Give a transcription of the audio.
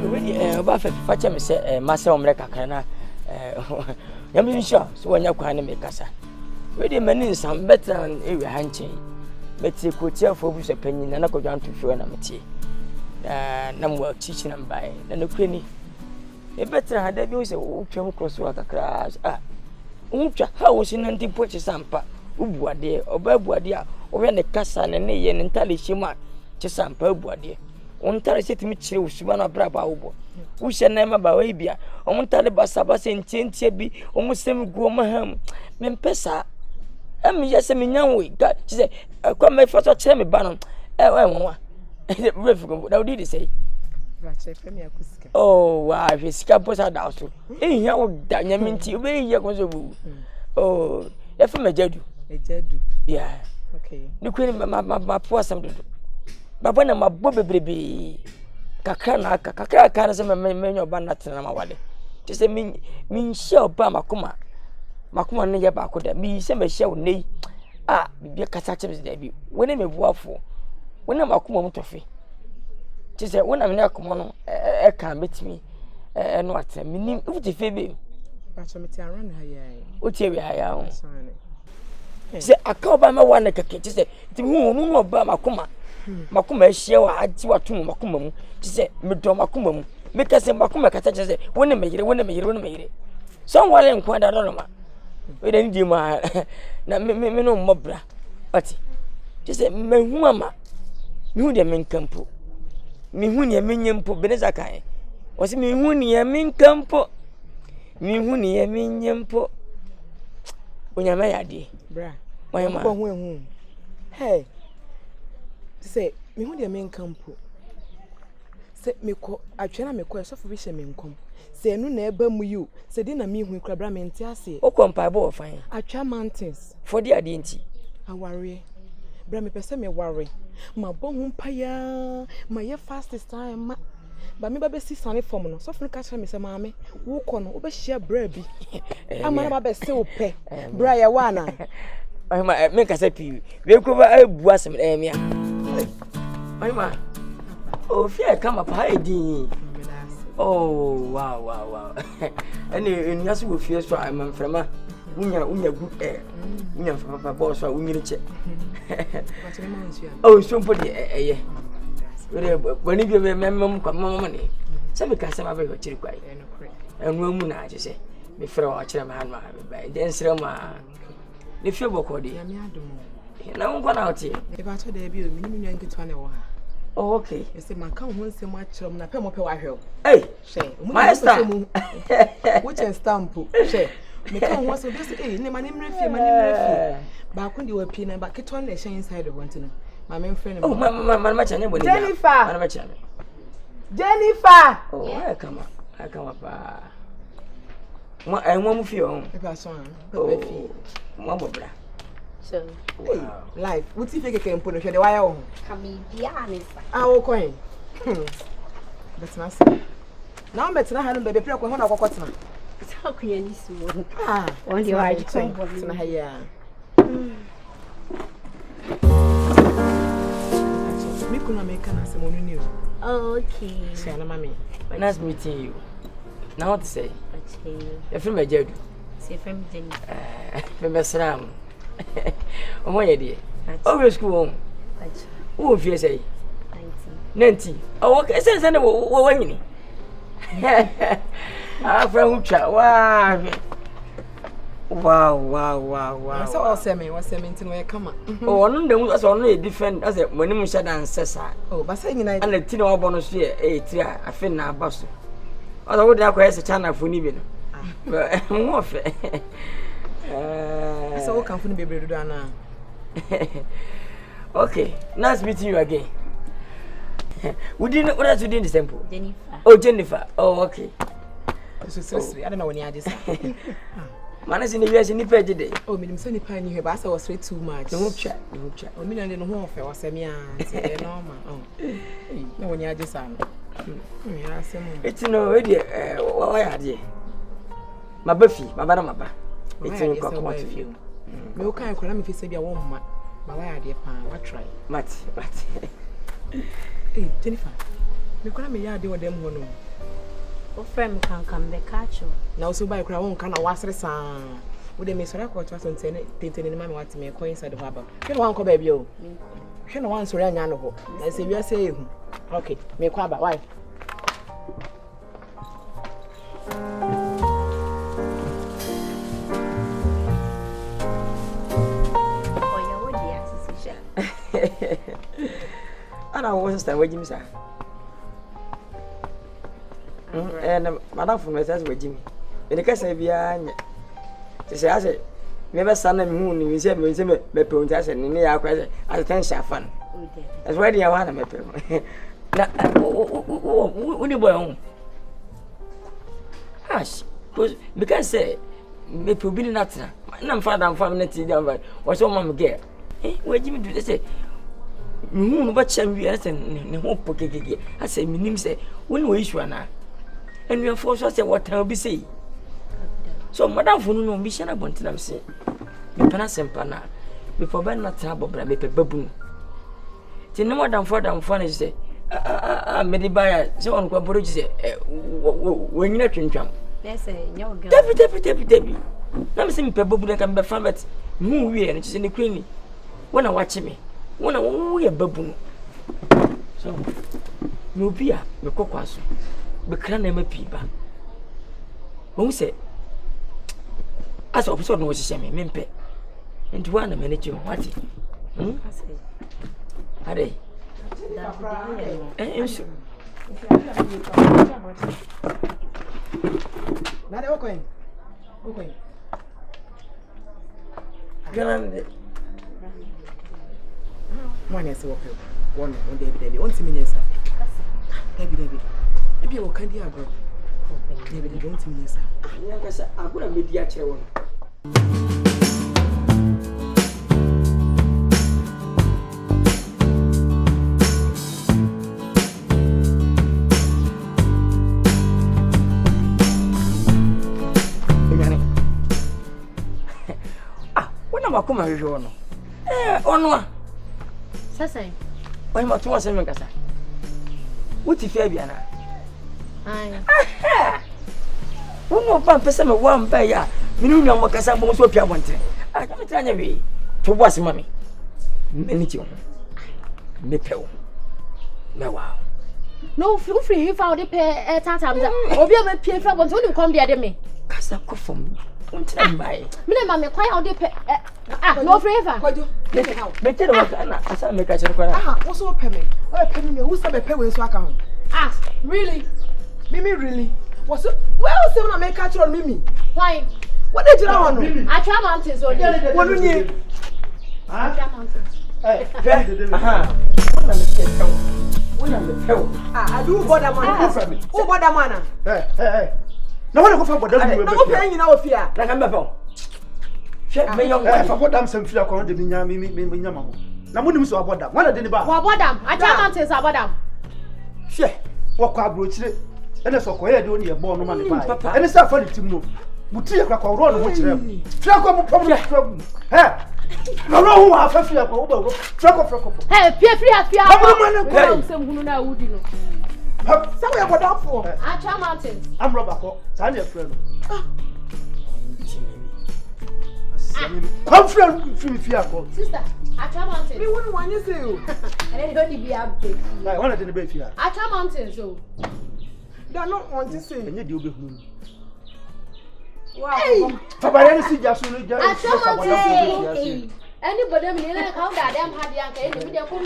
Ba fa me say masa omre kakra na ya me sure so wanya kwan me kasa. We dey mani nsam better ewe hanchen. Meti ko tia fo bu se panyin na ko dwan to hwe na meti. Na mo chichi na mbae. Na no kwani. E better ha da bi wo se wo twam cross wa kakra. Utwa ha wo si nanti pochi sampa. Ubuade oba buade a wo hwe ne kasa ne ye ne ntale hima che sampa buade. Ontare setimi chire usuma na braba wo wo hye na ma ba wa bia ontare basa ntientie bi omusem gu omaham mempesa ami yese menyanwe ga se kwa me fa so chire me ba no nwa refugo da odi say ba che femi akusika oh wa hwe sika posa da so ehia wo da nyaminti obe ye ko so bu oh e fa majadu yeah okay ni kwani ma poasam do baba na mabbo bebrebe kakra na aka kakra ka na se menyo ba na tena ma wale ti se min hye oba makoma ne ye ba ko da mi se me hye wo nei bibia kasa che da bi woni me buafo woni makoma mu tofe ti se wona me na akoma no e ka metimi no atra minim uti fe be ba cho me ti aran ha ya uti we ha ya ho se akoba ma wana kake ti se ti hu no oba makoma hye wa ati watum makoma mu ti se medo makoma mu meka se makoma kata che se woni me yire so wale nkwa da no ma we da ndi ma na me no mobra ati ti se me hu ama me hu de menkampo me hu ne menyempo beneza kan o se me hu ne menkampo me hu ne menyempo onyama yade bra oyama ko hu hey say me hu de menkampo se me ko atwena me ko so fo bi hye menkom se enu na eba mu yu se di na me hu kra bra menti ase o kompa bo ofan Atwea mountains for the ade nti aware bra me pese me ware ma bo hu paya ma ye fastest time ma ba me ba be sisane form no so fo ka kra me se maame wo ko no wo be hia bra bi amana ba be se wo pe bra ya wana me ka se pi we ko ba abu asem mia ma oh fear come up high din oh wow and in yasu wo fear so am frama unya good air unya papa boss so unyiri che oh so for the eh when you be memem kwa mama ne se me ka se ma be ho chiri kwai enwa mu na age se me frɛ wa kire ma han ma ba den sire ma ne fie bokodi ya me adom na won kwa na oti e ba to da bi o minimum nwan keto na wo ha oh okay e se man kan ho nsem a kire m na pe mo pe wa hwe hey she master which and stamp she me kan ho so this ne ma ne mre fie ba ko di wa pi na ba keto na she inside of want no ma me mfre ne oh ma chanye boni Jennifer ma chanye Jennifer oh I come pa mo enwa mu fie on e ba so an ba fie mo bobra so life what if you can put no hwe de wa ya wo kami bia ne fa wo coin but na now better ha no be pre ko ho na kokotena sa kunya ni so on the right na ha ya me kuna me kana se mo ni o okay say na mami nice meeting you now what to say okay e fi majadu se fam Jenny me mesram o mo ye die o we school on wo fi say 90 oh okay sense na wo wanyini friend ucha wow so all semi was semi ntin we come oh onu ndem so onu e different as monim sha dan sesa oh ba say nyina ana ti na obo no so e ti afi na abaso o wo da kwa ese chana foni bi no mo fe so wo kan foni bebre do ana okay nice meeting you again what else you did the sample Jennifer oh Jennifer oh okay so seriously I don't know when you are this man say ni wiase ni page dey oh minim say ni pa ni he ba say was straight too much no try oh me na no ho fe was me a say normal oh na when you are this am ya say mo it's no we dey why are dey mabafi mabana maba it's no come out of you me o kan kwara me fi say bia wo mma ma why are dey pa what try mat hey Jennifer me kwara me ya dey o dem ho no O friend can come back catch you. Now so by cry won kana wasre san. We dey me sori akọ to so ntene tentene ni mama wat me ko inside the haba. Hwe no wan ko ba bia o. Hwe no wan sori anya no ho. Na se bia say ehu. Okay, me ko aba why? Ana wo sister wajimi sa. Madam for myself wajimi. Ene kasa bia nya. Te say ase me be sana me hu ni se me pe unta se ni ya kwa se ase ten shafan. That's why dia wana me pe. Na uni boy on. Ash, because say me pe obi ni natna. Na mfada mfam ti dia mfa. Wo so mama ge. Wajimi do say no ba chambi ase ne ho pokekeke ase minim se woni wo issue ana enu afo so say what will be say so madam funu no bi shana bontinam se me pana sempa na before ben na tra bobra me pe babu ti ne madam for ne say me di baya se on kwa boroji se wo nyina twentwam na say nyawo girl debi na me se me pe babu na kan be fa bet mu wie ne se ne kwani wona wache me wona wo ye babu so no bia me kokwaso be kra na mapi ba wo se asa ofiso no wo hye me mempe enti wa na manage wo wati ade enso na de okoyin ganande Mwana se wope one David on timinesa David ebi wo kan di agro David on timinesa ya kasa akuna media kire won wona makoma hwehwe wono ono a Sasa. Why ma tuma se Nkansah? Wuti fi bia na. Ai. Wono pa pese me wa mpa ya. Minu nwa mo kasa bo so pia bontre. Ah, ka metanya we. To bo ase mami. Meni ti wo. Me pe wo. Me wa. No, feel free if I would pay tatam. Obi o me pie fra bontre, woni kom dia de me. Kasa ko fom. Untina mbai. Me na mama kwai o de pe no free fa. Kwadwo me tell what na asa me ka chere kwara. Wo so pe me who say be pe we so aka ho. Really? Mimi really? What's well say na me ka chere Mimi. Why? What did you know? Atwea mountains o dey. Wonu ni. Atwea mountains. Wona me pewo. I do bother man. Who bother man? Hey. Na wona ko fa bodam ni we be. Na wo pe nyina wo fia. Na kan be pewo. She me young fa bodam sem fia ko de mi nyama ho. Na mo nim so abodam. Wona de ni ba. Wa bodam. Atwea mountains abodam. she wo kwa bro chire. Ene so ko ye de oni e bo no ma ne ba. Ene sa fa ni tim no. Muti e kwa kwa ro no ho chire. Fia ko mo pom no fia mu. No no hu afa fia ko wo ba wo. Fia ko. Pie free afia. Ko sem hunu na wudi no. Some we bodam for. Atwea mountains. Am roba ko. Sa na e frɛ no. Come from fia ko. Sister, Atwea mountains. Me wouldn't want you say you. And don't be a big. Like one of the be fia. Atwea mountains so. They are not want to say. Enye de obe hunu. Wow. Fabare si jaso no ja. Atwea mountains. Anybody me like how that them had yank any media come.